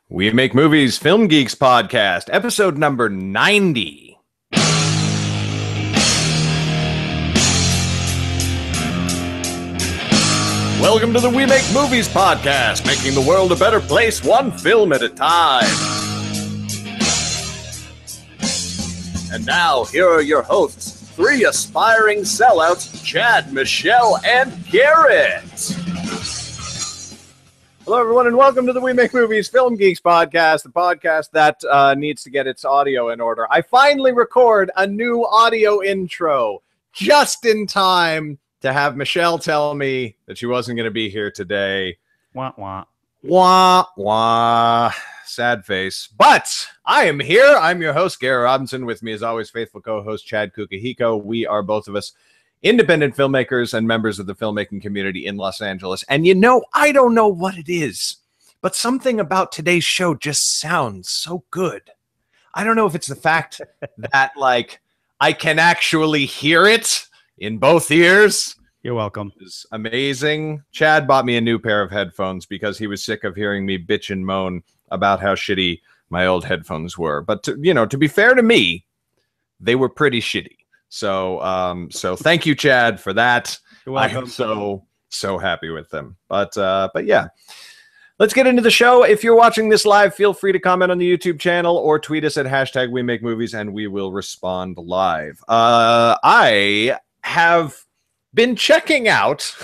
We Make Movies Film Geeks podcast, episode number 90. Welcome to the We Make Movies podcast, making the world a better place, one film at a time. And now, here are your hosts, three aspiring sellouts, Chad, Michelle, and Garrett. Hello, everyone, and welcome to the We Make Movies Film Geeks podcast, the podcast that needs to get its audio in order. I finally record a new audio intro just in time to have Michelle tell me that she wasn't going to be here today. Wah, wah. Wah, wah. Sad face. But I am here. I'm your host, Garrett Robinson. With me, as always, faithful co-host Chad Kukahiko. We are both of us independent filmmakers and members of the filmmaking community in Los Angeles. And you know, I don't know what it is, but something about today's show just sounds so good. I don't know if it's the fact that, like, I can actually hear it in both ears. You're welcome. It's amazing. Chad bought me a new pair of headphones because he was sick of hearing me bitch and moan about how shitty my old headphones were. But to be fair to me, they were pretty shitty. So thank you, Chad, for that. You're welcome. I'm so happy with them. But yeah, let's get into the show. If you're watching this live, feel free to comment on the YouTube channel or tweet us at hashtag We Make Movies, and we will respond live. I have been checking out.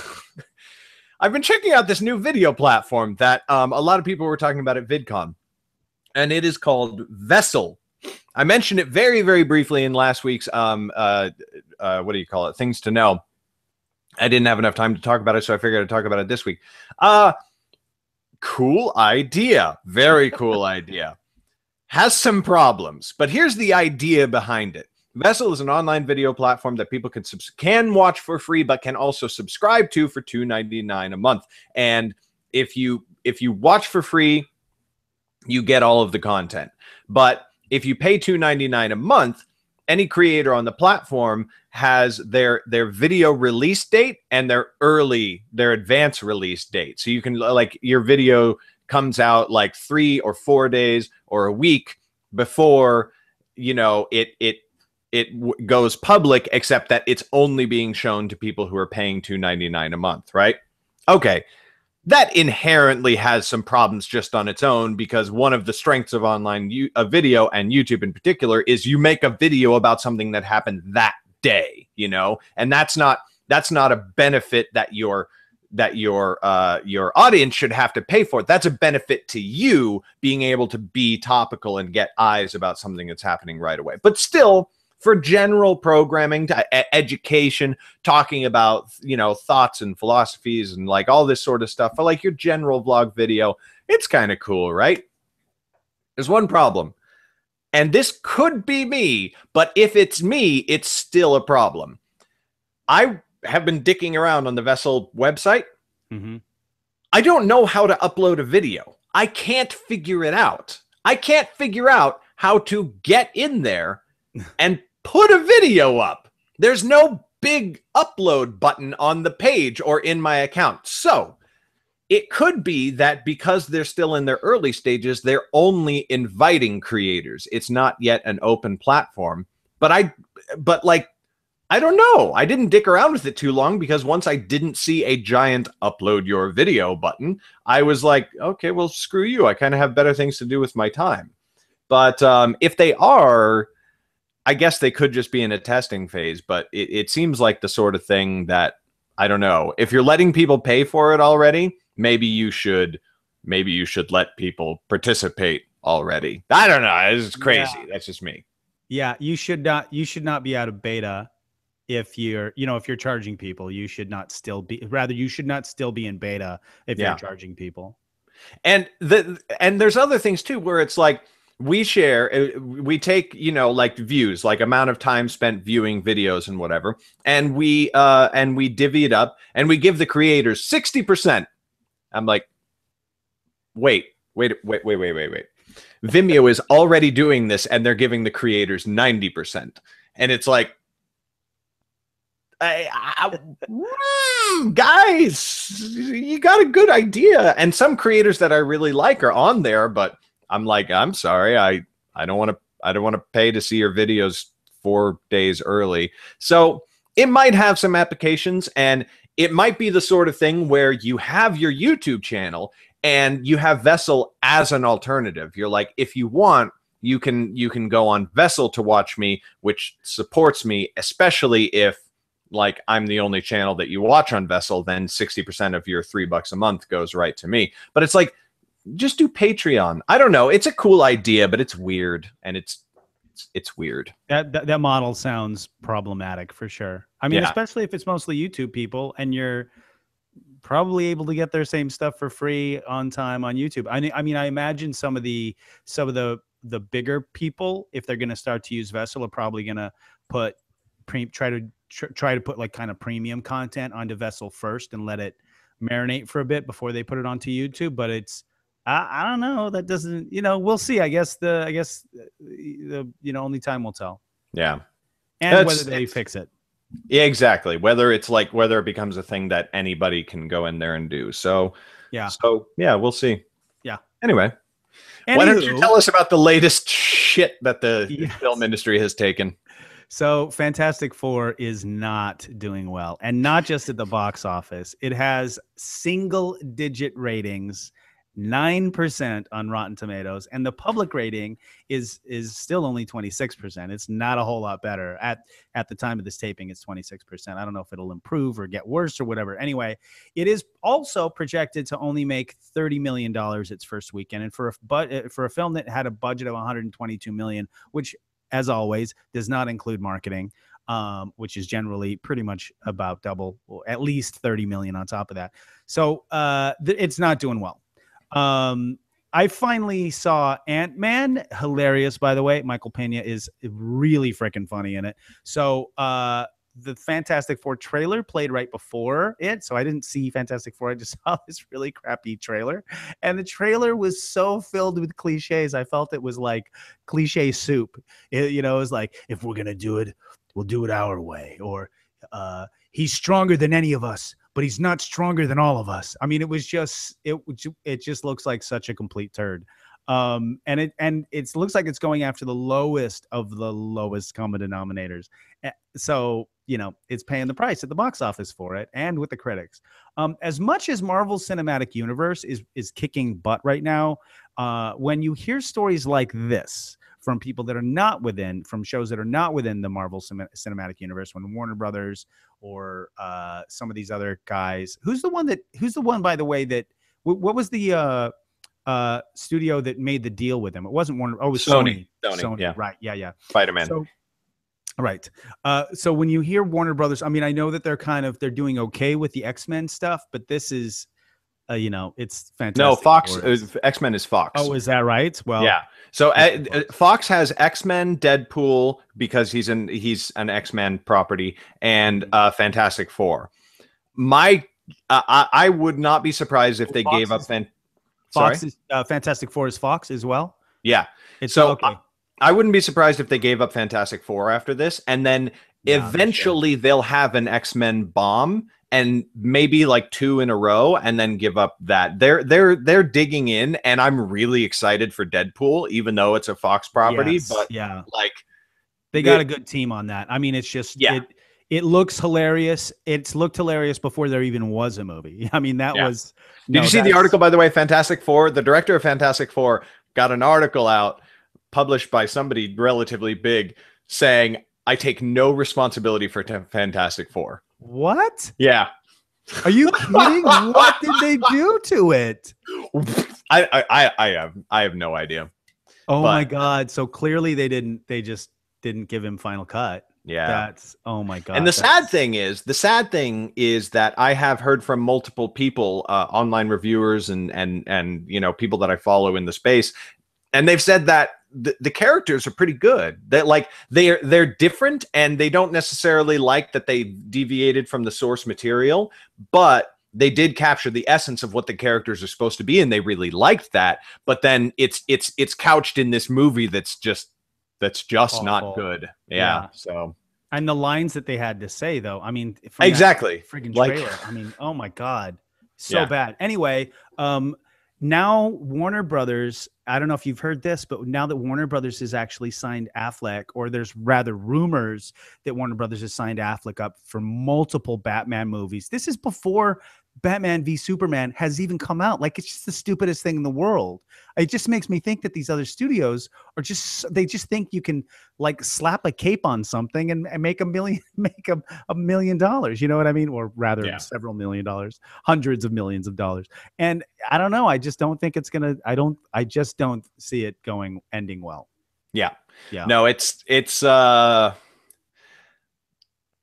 I've been checking out this new video platform that a lot of people were talking about at VidCon, and it is called Vessel. I mentioned it very, very briefly in last week's, what do you call it? Things to Know. I didn't have enough time to talk about it, so I figured I'd talk about it this week. Cool idea. Very cool idea. Has some problems, but here's the idea behind it. Vessel is an online video platform that people can watch for free, but can also subscribe to for $2.99 a month. And if you watch for free, you get all of the content. But if you pay $2.99 a month, any creator on the platform has their video release date and their advance release date. So you can, like, your video comes out like 3 or 4 days or a week before, you know, it goes public, except that it's only being shown to people who are paying $2.99 a month, right? Okay. That inherently has some problems just on its own, because one of the strengths of online video, and YouTube in particular, is you make a video about something that happened that day, you know, and that's not a benefit that your audience should have to pay for. That's a benefit to you being able to be topical and get eyes about something that's happening right away. But still, for general programming, education, talking about, you know, thoughts and philosophies and like all this sort of stuff, for like your general vlog video, it's kind of cool, right? There's one problem, and this could be me, but if it's me, it's still a problem. I have been dicking around on the Vessel website. Mm-hmm. I don't know how to upload a video. I can't figure it out. I can't figure out how to get in there and put a video up. There's no big upload button on the page or in my account. So it could be that because they're still in their early stages, they're only inviting creators. It's not yet an open platform. But I don't know. I didn't dick around with it too long, because once I didn't see a giant upload your video button, I was like, okay, well, screw you. I kind of have better things to do with my time. But if they are, I guess they could just be in a testing phase, but it seems like the sort of thing that, I don't know, if you're letting people pay for it already, maybe you should let people participate already. I don't know. It's crazy. Yeah. That's just me. Yeah, you should not be out of beta if you're charging people. You should not still be in beta if you're charging people. And there's other things too, where it's like, we take, you know, like views, like amount of time spent viewing videos and whatever. And we divvy it up and we give the creators 60%. I'm like, wait. Vimeo is already doing this and they're giving the creators 90%. And it's like, guys, you got a good idea. And some creators that I really like are on there, but I'm like, I'm sorry, I don't want to pay to see your videos 4 days early. So it might have some applications, and it might be the sort of thing where you have your YouTube channel and you have Vessel as an alternative. You're like, if you want, you can go on Vessel to watch me, which supports me, especially if like I'm the only channel that you watch on Vessel, then 60% of your $3 a month goes right to me. But it's like, just do Patreon. I don't know. It's a cool idea, but it's weird, and it's weird. That model sounds problematic for sure. I mean, especially if it's mostly YouTube people and you're probably able to get their same stuff for free on time on YouTube. I mean, I imagine some of the bigger people, if they're going to start to use Vessel, are probably going to put try to put like kind of premium content onto Vessel first and let it marinate for a bit before they put it onto YouTube. But it's I don't know. That doesn't, we'll see. I guess only time will tell. Yeah. And whether they fix it. Yeah, exactly. Whether it becomes a thing that anybody can go in there and do. So yeah, we'll see. Yeah. Anyway, why don't you tell us about the latest shit that the film industry has taken? So Fantastic Four is not doing well, and not just at the box office. It has single-digit ratings, 9% on Rotten Tomatoes, and the public rating is still only 26%. It's not a whole lot better. At the time of this taping, it's 26%. I don't know if it'll improve or get worse or whatever. Anyway, it is also projected to only make $30 million its first weekend, and for a film that had a budget of $122 million, which, as always, does not include marketing, which is generally pretty much about double, or at least 30 million on top of that. So it's not doing well. I finally saw Ant-Man. Hilarious, by the way. Michael Pena is really freaking funny in it. So the Fantastic Four trailer played right before it, so I didn't see Fantastic Four. I just saw this really crappy trailer, and the trailer was so filled with cliches. I felt it was like cliche soup. It was like, if we're gonna do it, we'll do it our way, or he's stronger than any of us, but he's not stronger than all of us. I mean, it just looks like such a complete turd. And it looks like it's going after the lowest of the lowest common denominators. So, it's paying the price at the box office for it and with the critics. As much as Marvel's Cinematic Universe is kicking butt right now, when you hear stories like this from people that are not from shows that are not within the Marvel Cinematic Universe, when Warner Brothers or some of these other guys, who's the one, by the way, that what was the studio that made the deal with them? It wasn't Warner. Oh, it was Sony. Sony. Yeah. Right. Yeah. Spider-Man. Right. So when you hear Warner Brothers, I mean, I know that they're doing okay with the X-Men stuff, but this is, it's fantastic. No, Fox. X-Men is Fox. Oh, is that right? Well, yeah. So Fox has X-Men, Deadpool, because he's an X-Men property, and Fantastic Four. I would not be surprised if they gave up. Fantastic Four is Fox as well. Yeah. Okay. I wouldn't be surprised if they gave up Fantastic Four after this, and then eventually they'll have an X-Men bomb, and maybe like 2 in a row, and then give up that. They're digging in, and I'm really excited for Deadpool, even though it's a Fox property. Yes, but like they got a good team on that. I mean, it's just it looks hilarious. It's looked hilarious before there even was a movie. I mean, that was. Did you see the article, by the way? Fantastic Four. The director of Fantastic Four got an article out, published by somebody relatively big, saying, "I take no responsibility for Fantastic Four." What? Yeah. Are you kidding? What did they do to it? I have no idea. Oh my God. So clearly they just didn't give him final cut. Yeah. That's, oh my God. And the sad thing is that I have heard from multiple people, online reviewers and people that I follow in the space, and they've said that the characters are pretty good. That like they're different, and they don't necessarily like that they deviated from the source material, but they did capture the essence of what the characters are supposed to be, and they really liked that. But then it's couched in this movie that's just awful. Not good. Yeah. So, and the lines that they had to say, though, I mean, exactly, freaking trailer. I mean, oh my God, so bad. Anyway, now Warner Brothers, I don't know if you've heard this, but now that Warner Brothers has actually signed Affleck, or there's rather rumors that Warner Brothers has signed Affleck up for multiple Batman movies. This is before Batman v Superman has even come out. Like, it's just the stupidest thing in the world. It just makes me think that these other studios are they just think you can like slap a cape on something and make $1 million. You know what I mean? Or rather several $1 million, hundreds of millions of dollars. And I don't know. I just don't think it's going to, I just don't see it ending well. Yeah. Yeah. No, it's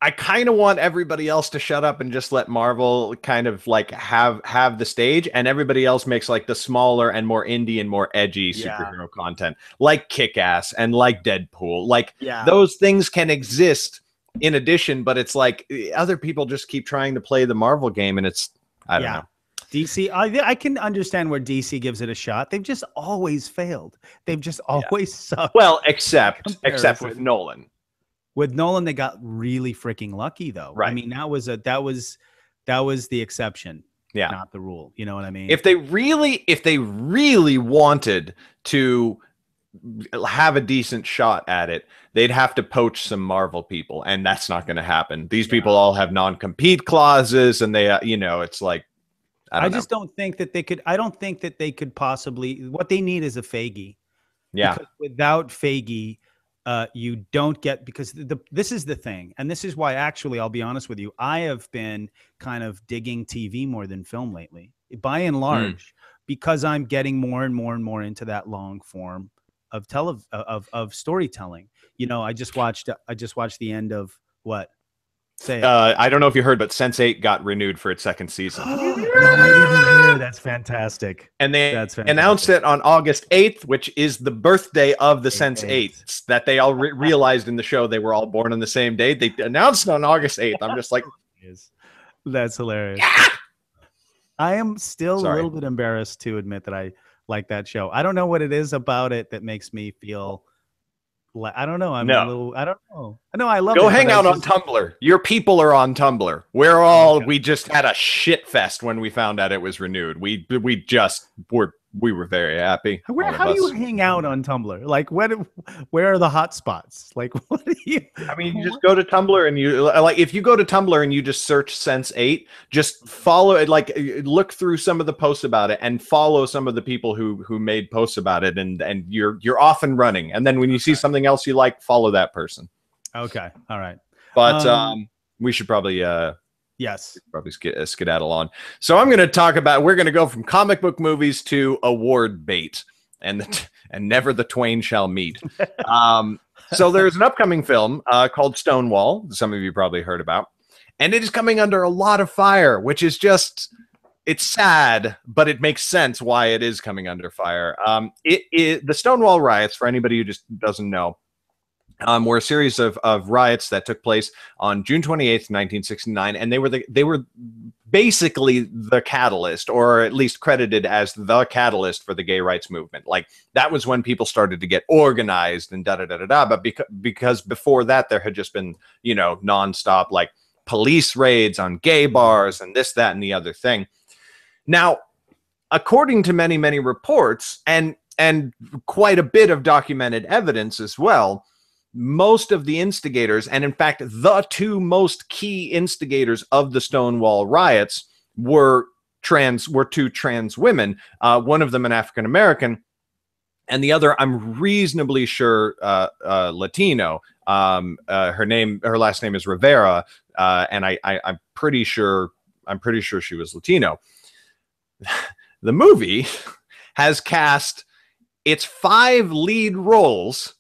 I kind of want everybody else to shut up and just let Marvel kind of like have the stage, and everybody else makes like the smaller and more indie and more edgy superhero content, like Kick-Ass and like Deadpool. Like those things can exist in addition, but it's like other people just keep trying to play the Marvel game, and it's I don't know. DC, I can understand where DC gives it a shot. They've just always failed. They've just always sucked. Well, except with Nolan. With Nolan, they got really freaking lucky, though. Right. I mean, that was the exception, yeah, not the rule. You know what I mean? If they really wanted to have a decent shot at it, they'd have to poach some Marvel people, and that's not going to happen. These people all have non-compete clauses, and they, it's like I just don't think that they could. I don't think that they could possibly. What they need is a Feige. Yeah. Because without Feige, you don't get, because this is the thing, and this is why, actually, I'll be honest with you, I have been kind of digging TV more than film lately, by and large, because I'm getting more and more and more into that long form of storytelling. I just watched the end of what? Say it. I don't know if you heard, but Sense8 got renewed for its second season. No, I didn't hear. That's fantastic. And they announced it on August 8th, which is the birthday of the Sense8s, that they all realized in the show they were all born on the same day. They announced it on August 8th. I'm just like, that's hilarious. I am still a little bit embarrassed to admit that I like that show. I don't know what it is about it that makes me feel I don't know. I don't know. I know I love it. Go hang out on Tumblr. Your people are on Tumblr. We just had a shit fest when we found out it was renewed. We were very happy. How do you hang out on Tumblr? Like, where are the hot spots? Like, what do you? I mean, you just go to Tumblr and you if you go to Tumblr and you just search Sense8, just follow it, like look through some of the posts about it and follow some of the people who made posts about it, and you're off and running. And then when you see something else you like, follow that person. Okay, all right. But we should probably yes, probably skedaddle on. So we're going to go from comic book movies to award bait, and never the twain shall meet. So there's an upcoming film called Stonewall. Some of you probably heard about, and it is coming under a lot of fire, which is it's sad, but it makes sense why it is coming under fire. The Stonewall riots, for anybody who just doesn't know, were a series of riots that took place on June 28th, 1969, and they were basically the catalyst, or at least credited as the catalyst for the gay rights movement. Like, that was when people started to get organized and da-da-da-da-da, but because before that there had just been, nonstop like police raids on gay bars and this, that, and the other thing. Now, according to many, many reports and quite a bit of documented evidence as well, most of the instigators, and in fact, the two most key instigators of the Stonewall riots were two trans women. One of them an African American, and the other, I'm reasonably sure, Latino. Her last name is Rivera, and I'm pretty sure she was Latino. The movie has cast its 5 lead roles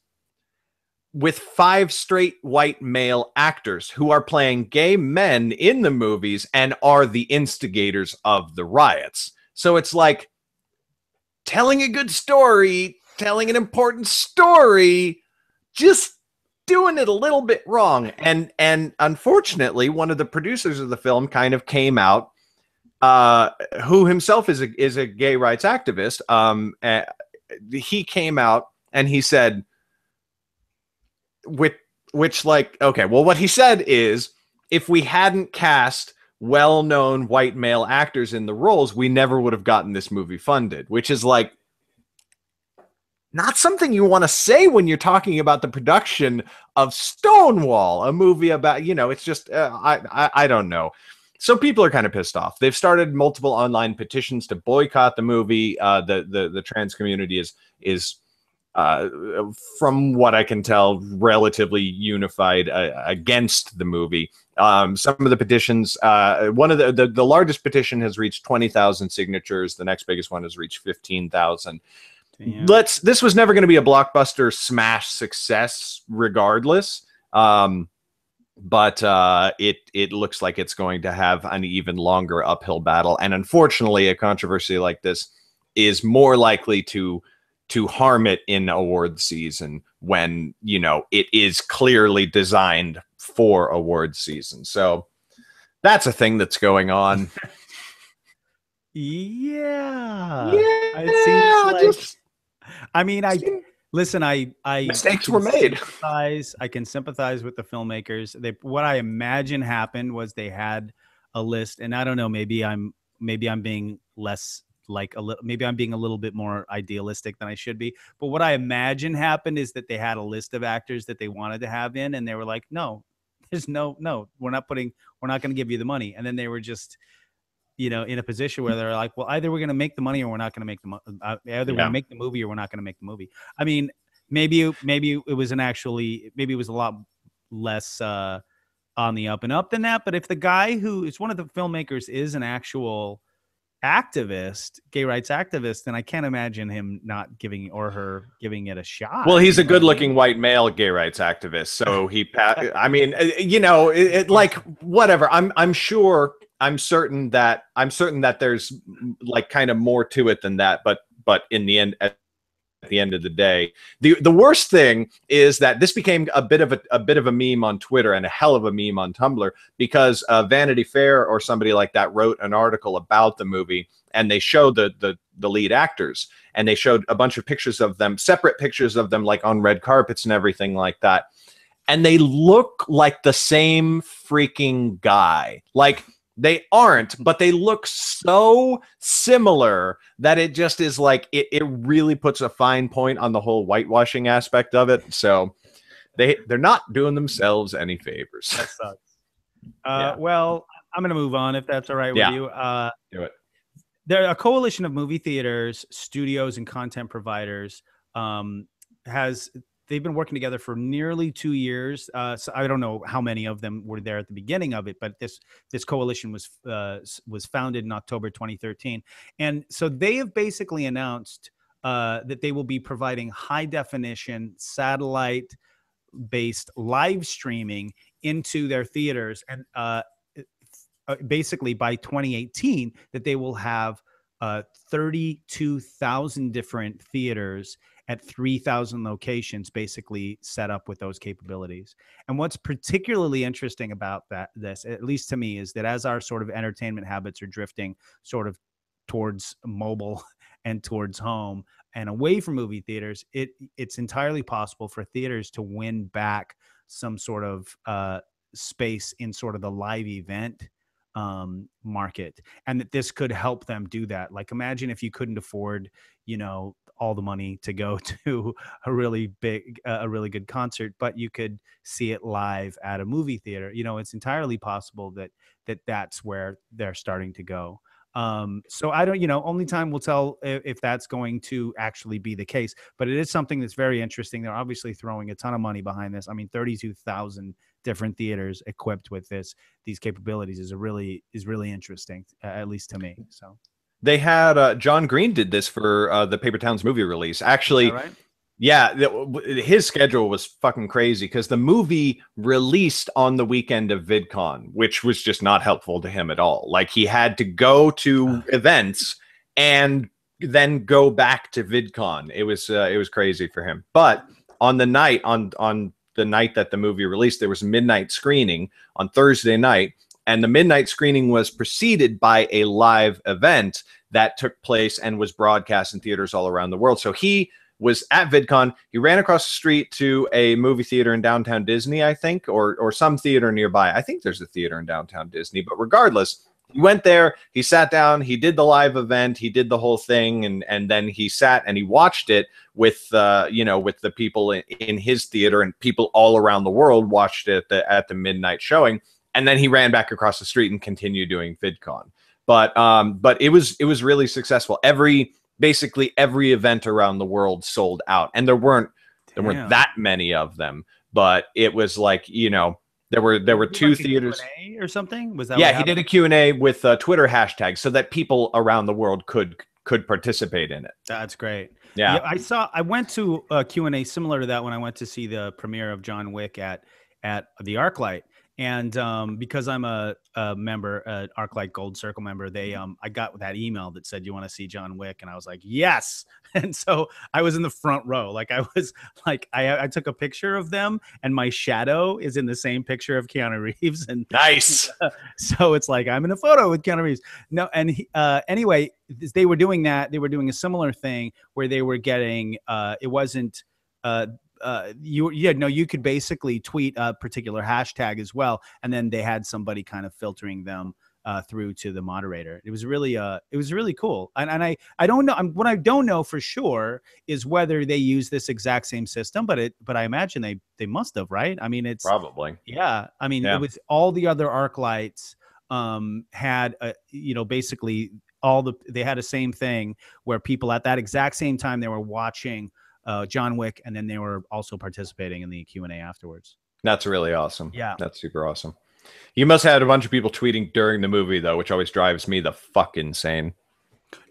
with 5 straight white male actors who are playing gay men in the movies and are the instigators of the riots. So it's like telling a good story, telling an important story, just doing it a little bit wrong. And unfortunately, one of the producers of the film kind of came out, who himself is a gay rights activist. He came out and he said, which like, okay, well, what he said is, if we hadn't cast well-known white male actors in the roles, we never would have gotten this movie funded, which is like not something you want to say when you're talking about the production of Stonewall, a movie about, you know, it's just, I don't know. So people are kind of pissed off. They've started multiple online petitions to boycott the movie. The trans community is from what I can tell, relatively unified against the movie. Some of the petitions, one of the largest petition has reached 20,000 signatures. The next biggest one has reached 15,000. This was never going to be a blockbuster smash success regardless. But it looks like it's going to have an even longer uphill battle. And unfortunately, a controversy like this is more likely to harm it in award season when, you know, it is clearly designed for award season. So that's a thing that's going on. Yeah. It seems like, I mean, listen, I mistakes were made. I can sympathize with the filmmakers. What I imagine happened was they had a list, and I don't know, maybe I'm being less like maybe I'm being a little bit more idealistic than I should be. But what I imagine happened is that they had a list of actors that they wanted to have in, and they were like, no, there's no, we're not going to give you the money. And then they were just, you know, in a position where they're like, well, either we're going to make the money or we're not going to make the money. Either we're going to make the movie or we're not going to make the movie. I mean, maybe it was maybe it was a lot less on the up and up than that. But if the guy who is one of the filmmakers is an actual activist, gay rights activist, then I can't imagine him not giving or her giving it a shot. Well, he's a good-looking white male gay rights activist, so I mean, you know, like whatever. I'm certain that there's like kind of more to it than that, but in the end, at the end of the day, the worst thing is that this became a bit of a meme on Twitter and a hell of a meme on Tumblr, because Vanity Fair or somebody like that wrote an article about the movie, and they showed the lead actors, and they showed a bunch of pictures of them, separate pictures of them, like on red carpets and everything like that, and they look like the same freaking guy. Like, they aren't, but they look so similar that it just is like, it really puts a fine point on the whole whitewashing aspect of it. So they're not doing themselves any favors. That sucks. Well, I'm going to move on if that's all right with you. Do it. There are a coalition of movie theaters, studios, and content providers they've been working together for nearly 2 years. So I don't know how many of them were there at the beginning of it, but this coalition was founded in October 2013. And so they have basically announced that they will be providing high definition satellite-based live streaming into their theaters. And basically by 2018, that they will have 32,000 different theaters at 3,000 locations basically set up with those capabilities. And what's particularly interesting about this, at least to me, is that as our sort of entertainment habits are drifting sort of towards mobile and towards home and away from movie theaters, it's entirely possible for theaters to win back some sort of space in sort of the live event market, and that this could help them do that. Like, imagine if you couldn't afford, you know, all the money to go to a really good concert, but you could see it live at a movie theater. You know, it's entirely possible that's where they're starting to go. So I don't, you know, only time will tell if that's going to actually be the case, but it is something that's very interesting. They're obviously throwing a ton of money behind this. I mean, 32,000 different theaters equipped with these capabilities is really interesting, at least to me. So they had John Green did this for the Paper Towns movie release. Actually, right? Yeah, his schedule was fucking crazy because the movie released on the weekend of VidCon, which was just not helpful to him at all. Like, he had to go to events and then go back to VidCon. It was crazy for him. But on the night the night that the movie released, there was a midnight screening on Thursday night, and the midnight screening was preceded by a live event that took place and was broadcast in theaters all around the world. So he was at VidCon. He ran across the street to a movie theater in downtown Disney, I think, or some theater nearby. I think there's a theater in downtown Disney, but regardless, he went there, he sat down, he did the live event, he did the whole thing, and then he sat and he watched it with with the people in his theater, and people all around the world watched it at the midnight showing, and then he ran back across the street and continued doing VidCon. But it was really successful. Basically every event around the world sold out, and there weren't that many of them, but it was like, there were two theaters Q&A or something. Was that? Yeah, he did a Q&A with Twitter hashtags so that people around the world could participate in it. That's great. Yeah, I went to a Q&A similar to that when I went to see the premiere of John Wick at the ArcLight. And because I'm a member, an ArcLight Gold Circle member, I got that email that said, "You want to see John Wick?" And I was like, "Yes!" And so I was in the front row. Like I took a picture of them, and my shadow is in the same picture of Keanu Reeves. And nice. So it's like I'm in a photo with Keanu Reeves. No, and anyway, they were doing that. They were doing a similar thing where they were getting. It wasn't. You could basically tweet a particular hashtag as well, and then they had somebody kind of filtering them through to the moderator. It was really cool. And I don't know, what I don't know for sure is whether they use this exact same system, but I imagine they must have, right? I mean, it's probably, yeah. I mean, it was all the other ArcLights had basically they had the same thing where people at that exact same time they were watching John Wick, and then they were also participating in the Q&A afterwards. That's really awesome. Yeah, that's super awesome. You must have had a bunch of people tweeting during the movie though, which always drives me the fuck insane.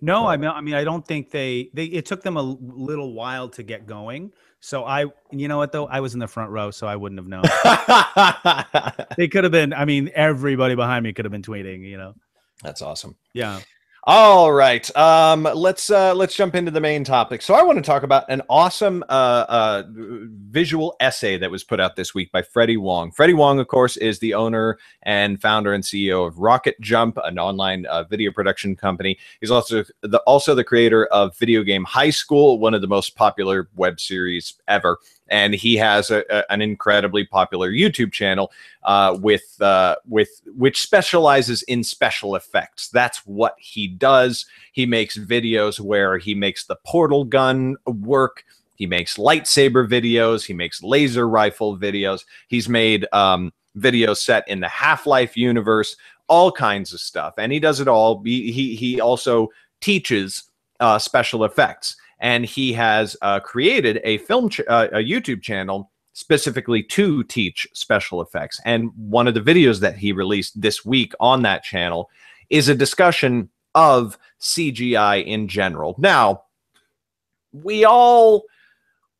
No, I mean, I don't think it took them a little while to get going. So you know what though, I was in the front row, so I wouldn't have known. They could have been. I mean, everybody behind me could have been tweeting. That's awesome. Yeah. All right, let's jump into the main topic. So I want to talk about an awesome visual essay that was put out this week by Freddie Wong. Freddie Wong, of course, is the owner and founder and CEO of Rocket Jump, an online video production company. He's also the creator of Video Game High School, one of the most popular web series ever. And he has an incredibly popular YouTube channel which specializes in special effects. That's what he does. He makes videos where he makes the portal gun work. He makes lightsaber videos. He makes laser rifle videos. He's made videos set in the Half-Life universe, all kinds of stuff. And he does it all. He also teaches special effects. And he has created a YouTube channel specifically to teach special effects. And one of the videos that he released this week on that channel is a discussion of CGI in general. Now, we all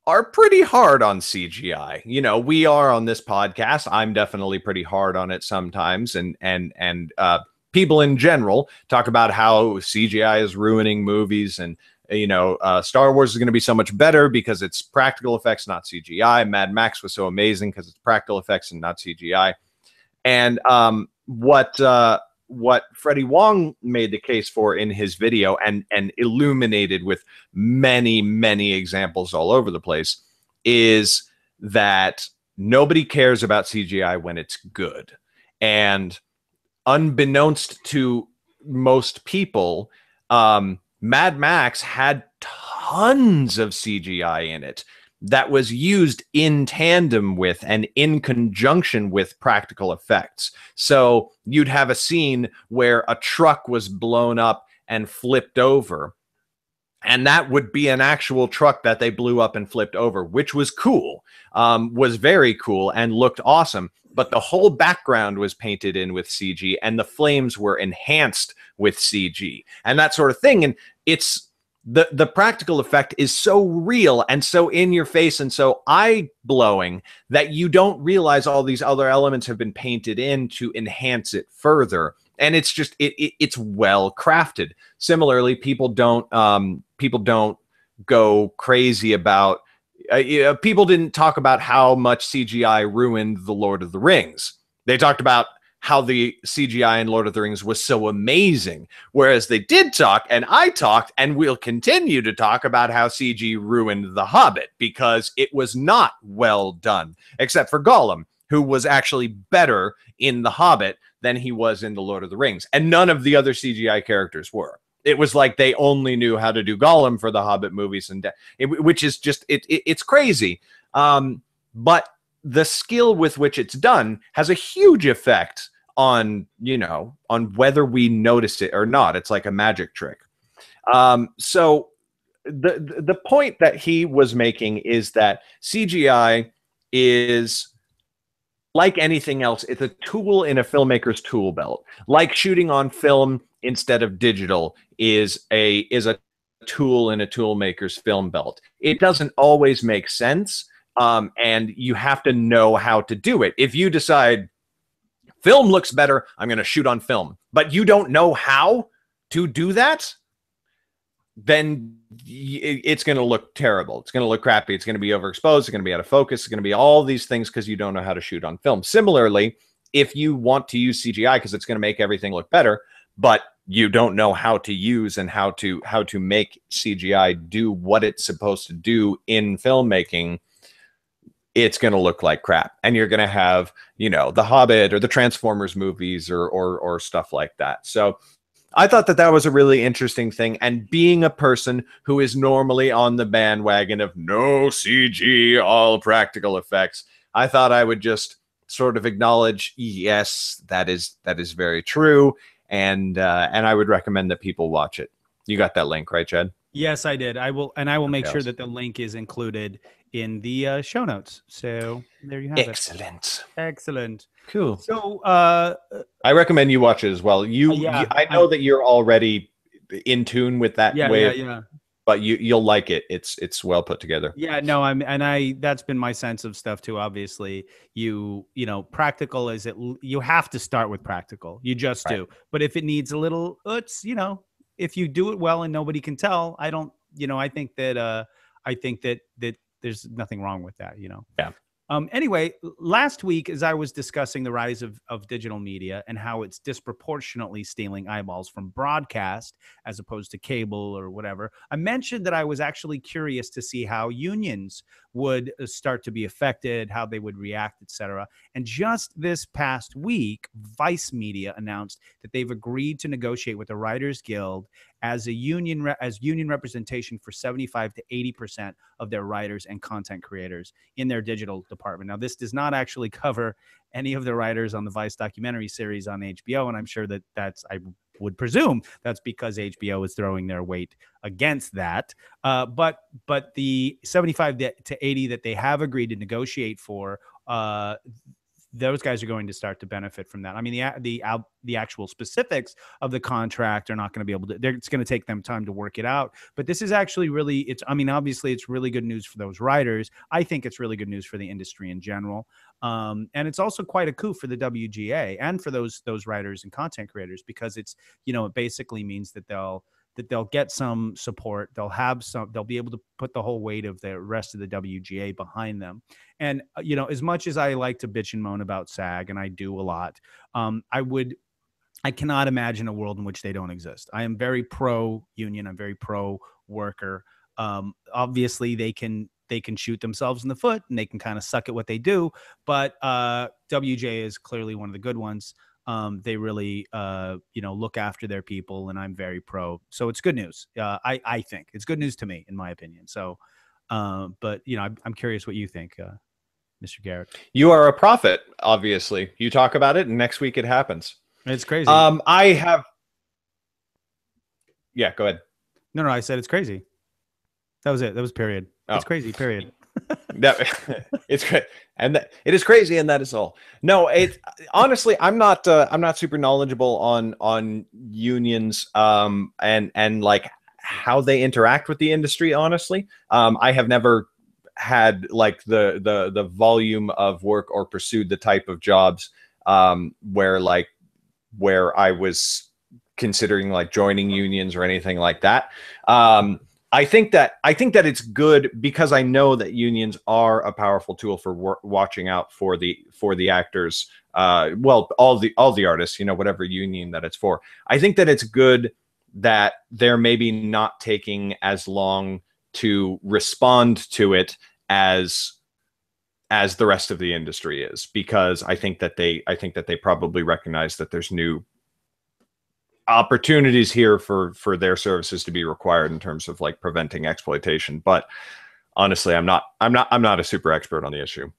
are pretty hard on CGI. We are on this podcast. I'm definitely pretty hard on it sometimes. And people in general talk about how CGI is ruining movies, and Star Wars is going to be so much better because it's practical effects, not CGI. Mad Max was so amazing because it's practical effects and not CGI. And what Freddie Wong made the case for in his video and illuminated with many, many examples all over the place is that nobody cares about CGI when it's good. And unbeknownst to most people, Mad Max had tons of CGI in it that was used in tandem with and in conjunction with practical effects. So you'd have a scene where a truck was blown up and flipped over, and that would be an actual truck that they blew up and flipped over, which was cool, was very cool and looked awesome. But the whole background was painted in with CG, and the flames were enhanced with CG and that sort of thing. And it's the practical effect is so real and so in your face and so eye-blowing that you don't realize all these other elements have been painted in to enhance it further. And it's just it's well crafted. Similarly, people don't go crazy about people didn't talk about how much CGI ruined The Lord of the Rings. They talked about how the CGI in Lord of the Rings was so amazing. Whereas they did talk, and I talked, and we'll continue to talk about how CG ruined The Hobbit because it was not well done, except for Gollum, who was actually better in The Hobbit than he was in The Lord of the Rings. And none of the other CGI characters were. It was like they only knew how to do Gollum for the Hobbit movies, and which is just, it's crazy. But the skill with which it's done has a huge effect on, on whether we notice it or not. It's like a magic trick. So the point that he was making is that CGI is like anything else. It's a tool in a filmmaker's tool belt. Like shooting on film instead of digital is a tool in a tool maker's film belt. It doesn't always make sense. And you have to know how to do it. If you decide film looks better, I'm going to shoot on film, but you don't know how to do that, then it's going to look terrible. It's going to look crappy. It's going to be overexposed. It's going to be out of focus. It's going to be all these things because you don't know how to shoot on film. Similarly, if you want to use CGI because it's going to make everything look better, but you don't know how to use and how to make CGI do what it's supposed to do in filmmaking, it's going to look like crap. And you're going to have, The Hobbit or the Transformers movies or stuff like that. So I thought that was a really interesting thing. And being a person who is normally on the bandwagon of no CG, all practical effects, I thought I would just sort of acknowledge, yes, that is very true. And I would recommend that people watch it. You got that link, right, Chad? Yes, I did. I will make sure that the link is included in the show notes. So there you have it. Excellent. Cool. So I recommend you watch it as well. I know that you're already in tune with that way. Yeah. But you'll like it. It's well put together. Yeah, no, that's been my sense of stuff too. Obviously, practical is you have to start with practical. You just do. But if it needs a little, if you do it well and nobody can tell, I think that there's nothing wrong with that, Yeah. Anyway, last week, as I was discussing the rise of digital media and how it's disproportionately stealing eyeballs from broadcast as opposed to cable or whatever, I mentioned that I was actually curious to see how unions would start to be affected, how they would react, etc. And just this past week, Vice Media announced that they've agreed to negotiate with the Writers Guild as union representation for 75 to 80% of their writers and content creators in their digital department. Now, this does not actually cover any of the writers on the Vice documentary series on HBO, and I'm sure I would presume that's because HBO is throwing their weight against that. But the 75 to 80 that they have agreed to negotiate for, those guys are going to start to benefit from that. I mean, the actual specifics of the contract are not going to be able to. It's going to take them time to work it out. But this is actually really. Obviously, it's really good news for those writers. I think it's really good news for the industry in general. And it's also quite a coup for the WGA and for those writers and content creators, because it's it basically means that they'll get some support. They'll be able to put the whole weight of the rest of the WGA behind them. And, as much as I like to bitch and moan about SAG, and I do a lot, I cannot imagine a world in which they don't exist. I am very pro union. I'm very pro worker. Obviously they can shoot themselves in the foot and they can kind of suck at what they do, but WGA is clearly one of the good ones. They really, look after their people, and I'm very pro. So it's good news. I think it's good news to me, in my opinion. So, but I'm curious what you think, Mr. Garrett. You are a prophet, obviously. You talk about it, and next week it happens. It's crazy. Yeah, go ahead. No, I said it's crazy. That was it. That was period. Oh. It's crazy. Period. It's great, and it is crazy, and that is all. No, honestly, I'm not super knowledgeable on unions and like how they interact with the industry. Honestly, I have never had like the volume of work or pursued the type of jobs where I was considering like joining unions or anything like that. I think that it's good because I know that unions are a powerful tool for watching out for the actors. Well, all the artists, you know, whatever union that it's for. I think that it's good that they're maybe not taking as long to respond to it as the rest of the industry is, because I think that they probably recognize that there's new opportunities here for their services to be required in terms of like preventing exploitation. But honestly, I'm not a super expert on the issue.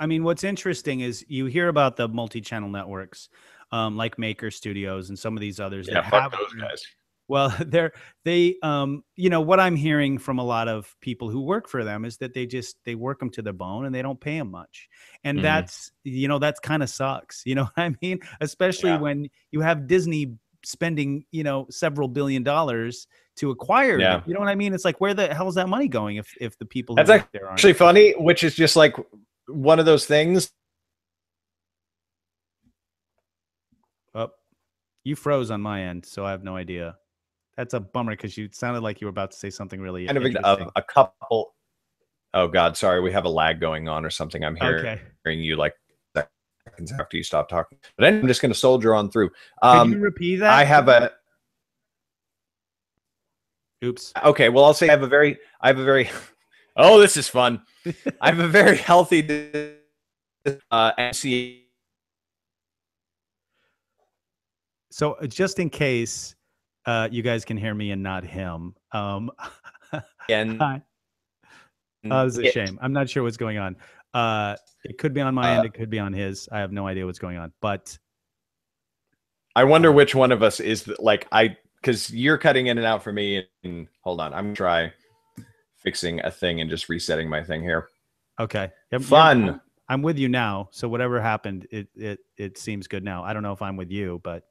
I mean, what's interesting is you hear about the multi-channel networks, like Maker Studios and some of these others that have those guys. Well, you know, what I'm hearing from a lot of people who work for them is that they work them to the bone and they don't pay them much. And that's, you know, that's kind of sucks. You know what I mean? Especially when you have Disney spending, you know, several $1 billion to acquire it. You know what I mean? It's like, where the hell is that money going if the people who that's work there aren't? Actually funny, which is just like one of those things. Oh, you froze on my end, so I have no idea. That's a bummer because you sounded like you were about to say something really interesting. A couple. Oh God, sorry, we have a lag going on or something. I'm hearing you like seconds after you stop talking. But I'm just going to soldier on through. Can you repeat that? I have a. Oops. Okay, well, I'll say I have a very. Oh, this is fun. I have a very healthy MC. So just in case you guys can hear me and not him. And this is a shame. I'm not sure what's going on. It could be on my end. It could be on his. I have no idea what's going on. But I wonder which one of us is like because you're cutting in and out for me. And hold on, I'm gonna try fixing a thing and just resetting my thing here. Okay. Fun. I'm with you now. So whatever happened, it seems good now. I don't know if I'm with you, but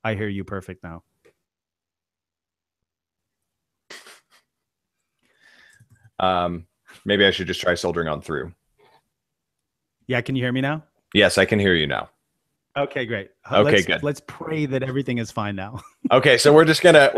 I hear you perfect now. Maybe I should just try soldering on through. Yeah, can you hear me now? Yes, I can hear you now. Okay, great. Okay, good. Let's pray that everything is fine now. Okay, so we're just gonna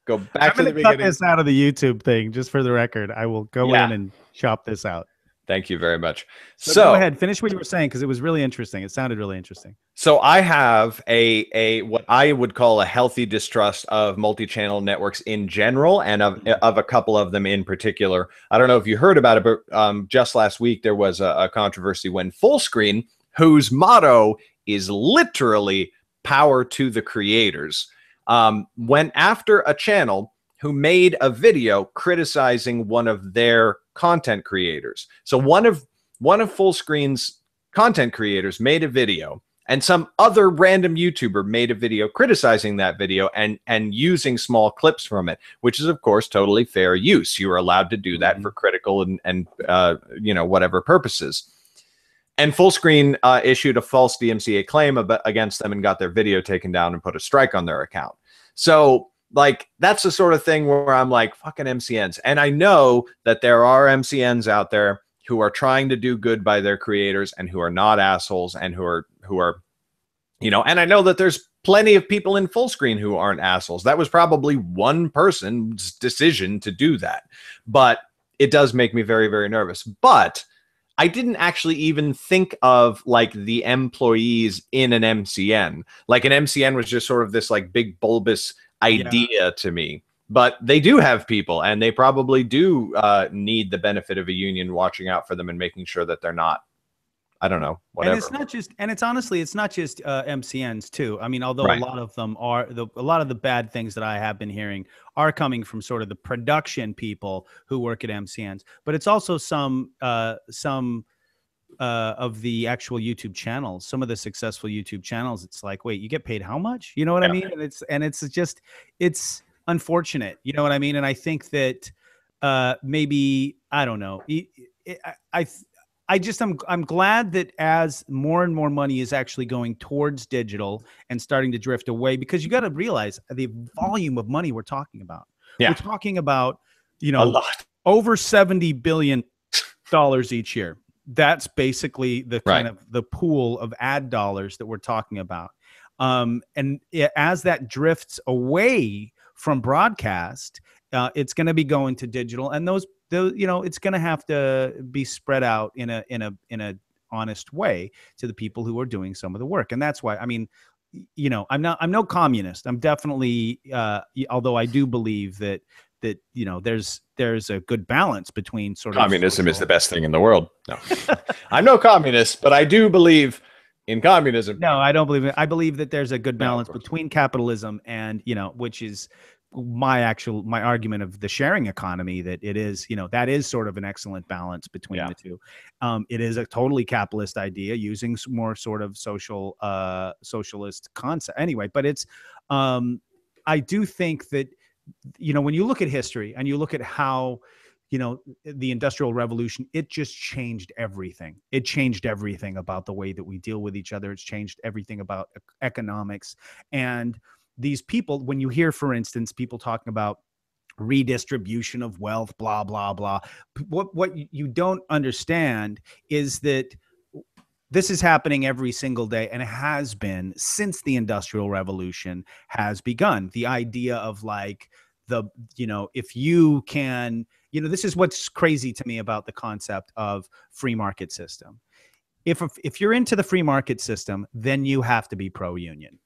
go back to the beginning. Cut this out of the YouTube thing, just for the record. I will go in and chop this out. Thank you very much. So go ahead, finish what you were saying because it was really interesting. It sounded really interesting. So I have a what I would call a healthy distrust of multi-channel networks in general, and of a couple of them in particular. I don't know if you heard about it, but just last week there was a controversy when Fullscreen, whose motto is literally power to the creators, went after a channel who made a video criticizing one of their content creators. So one of Fullscreen's content creators made a video, and some other random YouTuber made a video criticizing that video and using small clips from it, which is of course totally fair use. You are allowed to do that for critical and you know, whatever purposes. And Fullscreen issued a false DMCA claim against them and got their video taken down and put a strike on their account. So like, that's the sort of thing where I'm like, fucking MCNs. And I know that there are MCNs out there who are trying to do good by their creators and who are not assholes and who are, you know, and I know that there's plenty of people in Fullscreen who aren't assholes. That was probably one person's decision to do that. But it does make me very, very nervous. But I didn't actually even think of like the employees in an MCN. Like an MCN was just sort of this like big bulbous idea to me, but they do have people, and they probably do need the benefit of a union watching out for them and making sure that they're not, I don't know, whatever. And it's not just, and it's honestly, it's not just MCNs too. I mean, although a lot of them are, a lot of the bad things that I have been hearing are coming from sort of the production people who work at MCNs, but it's also some of the actual YouTube channels, some of the successful YouTube channels. It's like, wait, you get paid how much? You know what I mean? And it's just, it's unfortunate. You know what I mean? And I think that maybe, I don't know. I'm glad that as more and more money is actually going towards digital and starting to drift away, because you got to realize the volume of money we're talking about. We're talking about, you know, over $70 billion each year. That's basically the kind of the pool of ad dollars that we're talking about. And as that drifts away from broadcast it's going to be going to digital, and those you know, it's going to have to be spread out in a honest way to the people who are doing some of the work. And that's why, I mean, you know, I'm no communist. I'm definitely, although I do believe that you know, there's a good balance between sort of communism is the best thing in the world. No, I'm no communist, but I do believe in communism. No, I don't believe it. I believe that there's a good balance between capitalism and, you know, which is my argument of the sharing economy, that it is, you know, that is sort of an excellent balance between the two. It is a totally capitalist idea using more sort of socialist concept anyway, but it's, I do think that, you know, when you look at history and you look at how, you know, the Industrial Revolution, it just changed everything. It changed everything about the way that we deal with each other. It's changed everything about economics. And these people, when you hear, for instance, people talking about redistribution of wealth, blah, blah, blah, what you don't understand is that this is happening every single day, and it has been since the Industrial Revolution has begun. The idea of like you know, if you can, you know, this is what's crazy to me about the concept of free market system. If you're into the free market system, then you have to be pro-union.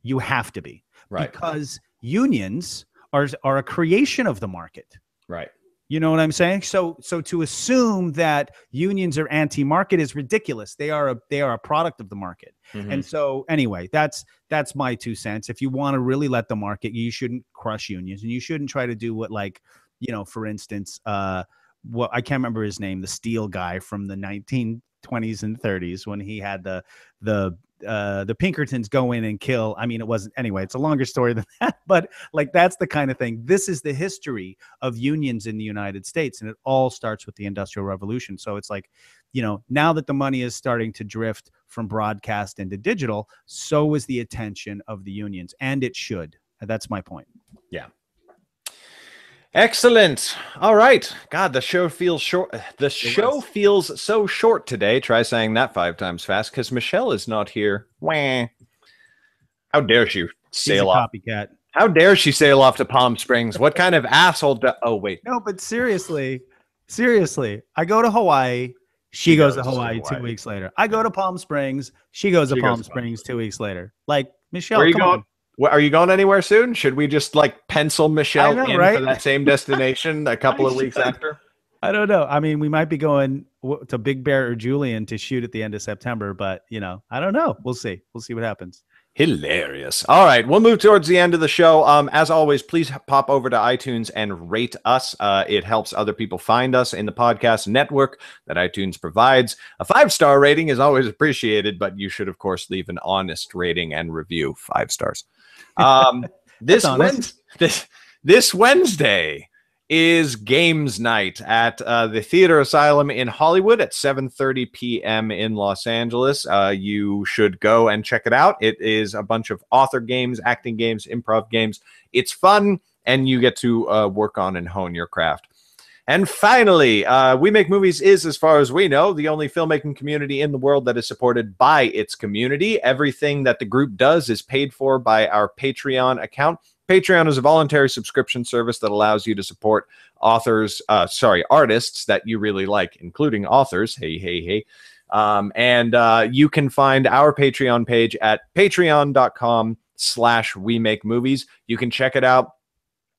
You have to be, right? Because unions are a creation of the market, right? You know what I'm saying? So to assume that unions are anti-market is ridiculous. They are a product of the market. And so anyway, that's my 2 cents. If you want to really let the market, you shouldn't crush unions, and you shouldn't try to do what, like, you know, for instance, what I can't remember his name, the steel guy from the 1920s and 30s, when he had the Pinkertons go in and kill. I mean, it wasn't, anyway, it's a longer story than that, but like, that's the kind of thing. This is the history of unions in the United States, and it all starts with the Industrial Revolution. So it's like, you know, now that the money is starting to drift from broadcast into digital, so is the attention of the unions, and it should. That's my point. Yeah. Excellent. All right. God, the show feels short. The show feels so short today. Try saying that 5 times fast, because Michelle is not here. Wah. How dare she sail off? Copycat. How dare she sail off to Palm Springs? What kind of asshole? Oh, wait. No, but seriously, I go to Hawaii. She goes to Hawaii 2 weeks later. I go to Palm Springs. She goes to Palm Springs 2 weeks later. Like, Michelle, where are you going? Are you going anywhere soon? Should we just like pencil Michelle in for that same destination a couple of weeks after? I don't know. I mean, we might be going to Big Bear or Julian to shoot at the end of September, but, you know, I don't know. We'll see. We'll see what happens. Hilarious. All right, we'll move towards the end of the show. As always, please pop over to iTunes and rate us. It helps other people find us in the podcast network that iTunes provides. A 5-star rating is always appreciated, but you should, of course, leave an honest rating and review. 5 stars. This Wednesday is Games Night at the Theater Asylum in Hollywood at 7:30 p.m. in Los Angeles. You should go and check it out. It is a bunch of author games, acting games, improv games. It's fun, and you get to work on and hone your craft. And finally, We Make Movies is, as far as we know, the only filmmaking community in the world that is supported by its community. Everything that the group does is paid for by our Patreon account. Patreon is a voluntary subscription service that allows you to support artists that you really like, including authors. Hey. And you can find our Patreon page at patreon.com/WeMakeMovies. You can check it out.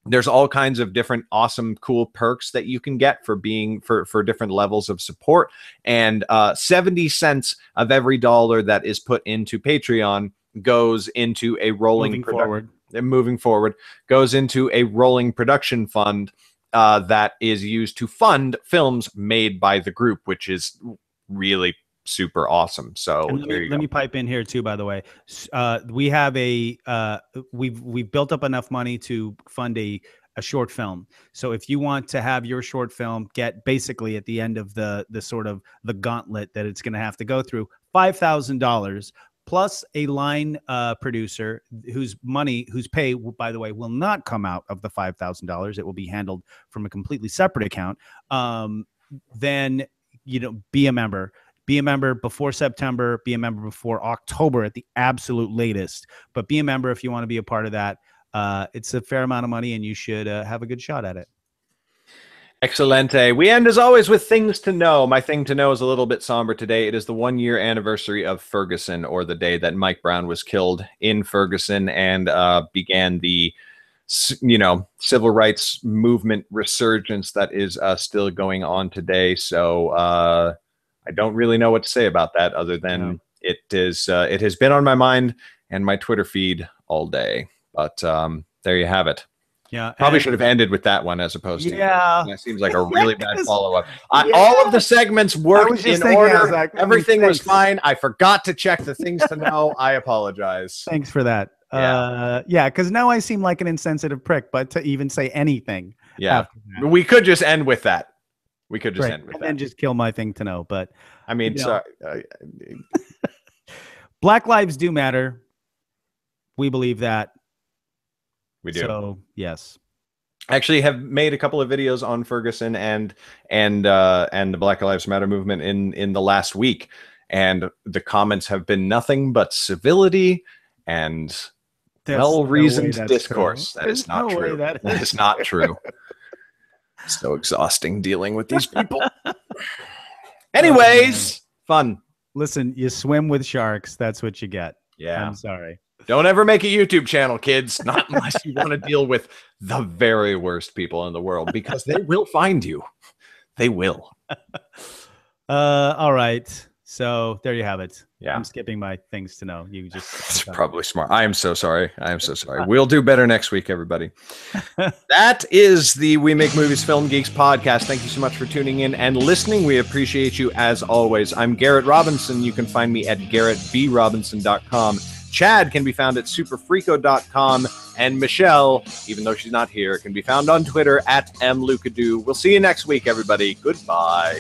There's all kinds of different awesome, cool perks that you can get for being for different levels of support. And 70 cents of every dollar that is put into Patreon goes into a moving forward goes into a rolling production fund that is used to fund films made by the group, which is really super awesome. So let me pipe in here too, by the way. We have we've built up enough money to fund a short film. So if you want to have your short film get basically at the end of the sort of the gauntlet that it's going to have to go through, $5,000 plus a line producer whose pay, by the way, will not come out of the $5,000. It will be handled from a completely separate account. Then, you know, be a member. Be a member before September. Be a member before October at the absolute latest. But be a member if you want to be a part of that. it's a fair amount of money, and you should have a good shot at it. Excelente. We end, as always, with things to know. My thing to know is a little bit somber today. It is the 1-year anniversary of Ferguson, or the day that Mike Brown was killed in Ferguson and began the, civil rights movement resurgence that is still going on today. So I don't really know what to say about that other than it has been on my mind and my Twitter feed all day. But there you have it. Yeah, probably should have ended with that one as opposed to that seems like a really bad follow-up. Yeah. All of the segments worked in order. Like, everything was fine. I forgot to check the things to know. I apologize. Thanks for that. Yeah, because now I seem like an insensitive prick, but to even say anything. Yeah, we could just end with that. We could just end with that and just kill my thing to know. But I mean, Black lives do matter. We believe that. We do. So yes, actually have made a couple of videos on Ferguson and the Black Lives Matter movement in the last week, and the comments have been nothing but civility and well-reasoned discourse. That is not true. That is not true. So exhausting dealing with these people. Anyways, fun. Listen, you swim with sharks. That's what you get. Yeah, I'm sorry. Don't ever make a YouTube channel, kids. Not unless you want to deal with the very worst people in the world, because they will find you. They will. All right. So there you have it. Yeah. I'm skipping my things to know. You just it's probably smart. I am so sorry. I am so sorry. We'll do better next week, everybody. That is the We Make Movies Film Geeks podcast. Thank you so much for tuning in and listening. We appreciate you as always. I'm Garrett Robinson. You can find me at garrettbrobinson.com. Chad can be found at superfreako.com, and Michelle, even though she's not here, can be found on Twitter at mlucadoo. We'll see you next week, everybody. Goodbye.